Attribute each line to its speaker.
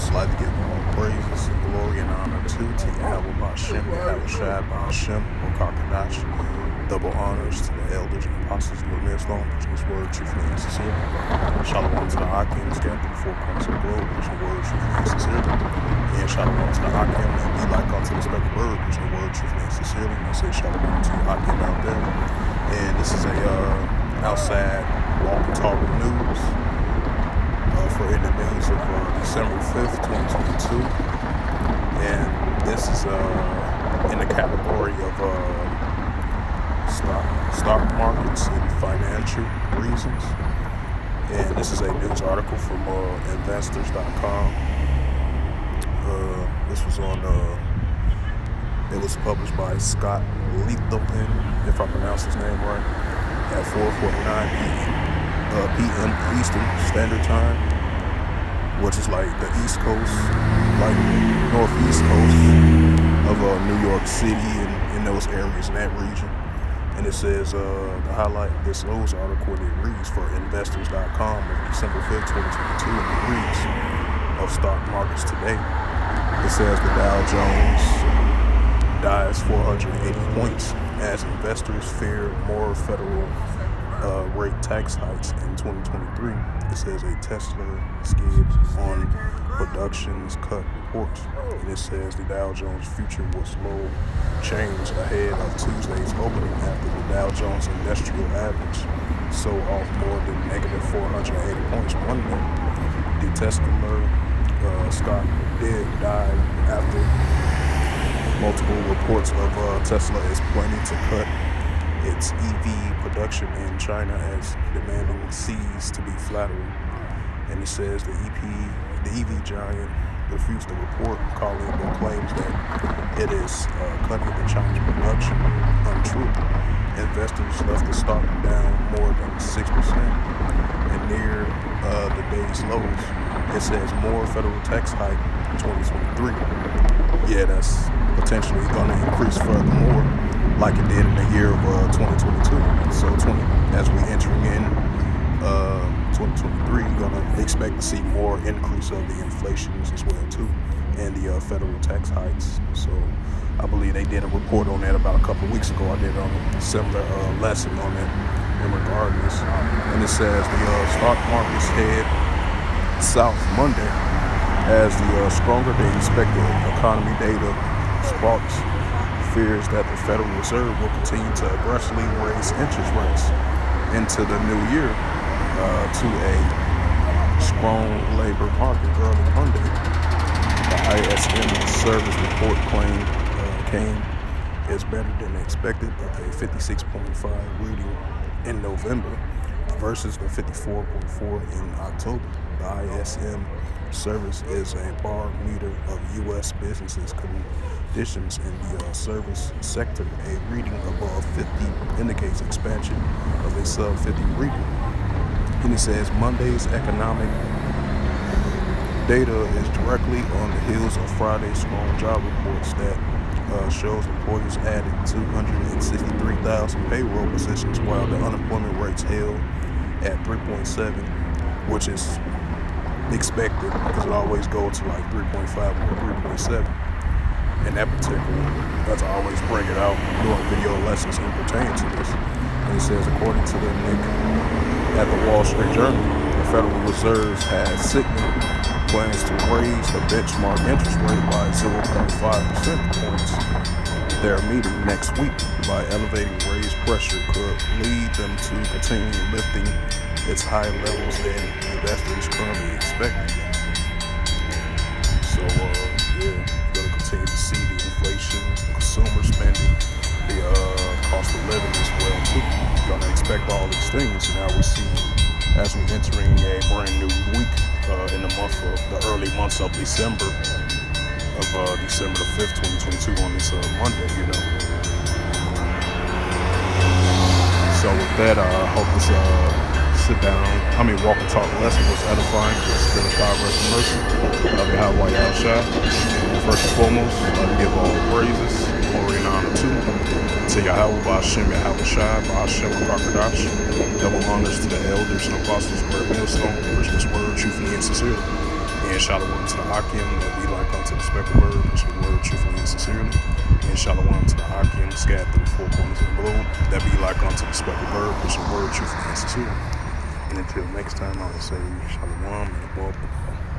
Speaker 1: Slightly give all praises, glory, and honor to Yahweh Ba'Shem, Yahweh Shai Ba'Shem, Wakakadash. Double honors to the elders and apostles of the Islam, which is word, truthfully and sincere. Shalom to the Akim, scattered the four corners of the globe, which is word, truthfully and sincere. And shalom to the Akim, that be like unto the speckled bird, which is word, truthfully and sincerely. And I say shalom to the Akim out there. And this is a outside walk and talk news. For in the news of December 5th, 2022. And this is in the category of stock markets and financial reasons. And this is a news article from investors.com. This was on, it was published by Scott Littleton, if I pronounce his name right, at 4:49 p.m. Eastern Standard Time, which is like the East Coast, like northeast coast of New York City and in those areas in that region. And it says, to highlight this news article, it reads for investors.com of December 5th, 2022, and it reads of stock markets today. It says the Dow Jones dives 480 points as investors fear more federal rate tax hikes in 2023. It says a Tesla skid on production's cut reports. And it says the Dow Jones future was low change ahead of Tuesday's opening after the Dow Jones Industrial Average sold off more than negative 480 points Monday. The Tesla stock did die after multiple reports of Tesla is planning to cut its EV production in China as demanding sees to be flattering. And it says the EV giant refused to report, calling the claims that it is cutting the Chinese production untrue. Investors left the stock down more than 6% and near the day's lows. It says more federal tax hike in 2023. Yeah, that's potentially going to increase furthermore, like it did in the year of 2022. So as we entering in 2023, you're going to expect to see more increase of the inflations as well too, and the federal tax hikes. So I believe they did a report on that about a couple of weeks ago. I did a similar lesson on that in regard to this. And it says the stock markets head south Monday as the stronger than expected economy data sparks fears that the Federal Reserve will continue to aggressively raise interest rates into the new year to a strong labor market early Monday. The ISM service report came is better than expected with a 56.5 reading in November versus the 54.4 in October. The ISM service is a barometer of U.S. businesses conditions in the service sector. A reading above 50 indicates expansion of a sub-50 reading. And it says Monday's economic data is directly on the heels of Friday's strong job reports that shows employers added 263,000 payroll positions while the unemployment rates held at 3.7, which is expected because it always goes to like 3.5 or 3.7. And that particular, that's I always bring it out during video lessons in pertaining to this. And it says, according to the link at the Wall Street Journal, the Federal Reserve has signaled plans to raise the benchmark interest rate by 0.5 percentage points. Their meeting next week by elevating raised pressure could lead them to continue lifting its higher levels than investors currently expect. So, you're going to continue to see the inflation, the consumer spending, the cost of living as well too. You're going to expect all these things, and now we see as we're entering a brand new week in the early months of December, December the 5th, 2022 on this Monday, So with that, I hope this walk and talk lesson was edifying for the spirit of God, rest and mercy of Yahweh Yahushua. First and foremost, I'd like to give all praises, glory and honor to Yahweh Ba'Shem, Yahweh Shai, Ba'Shem, Crocodiles. Double honors to the elders and apostles of Great Millstone, preach this word truthfully and sincerely. And shalom to the Akim, that be like unto the speckled bird, push your word truthfully and sincerely. And shalom to the Akim, scattered through the four corners of the globe, that be like unto the speckled bird, push your word truthfully and sincerely. And until next time, I will say shalom and above.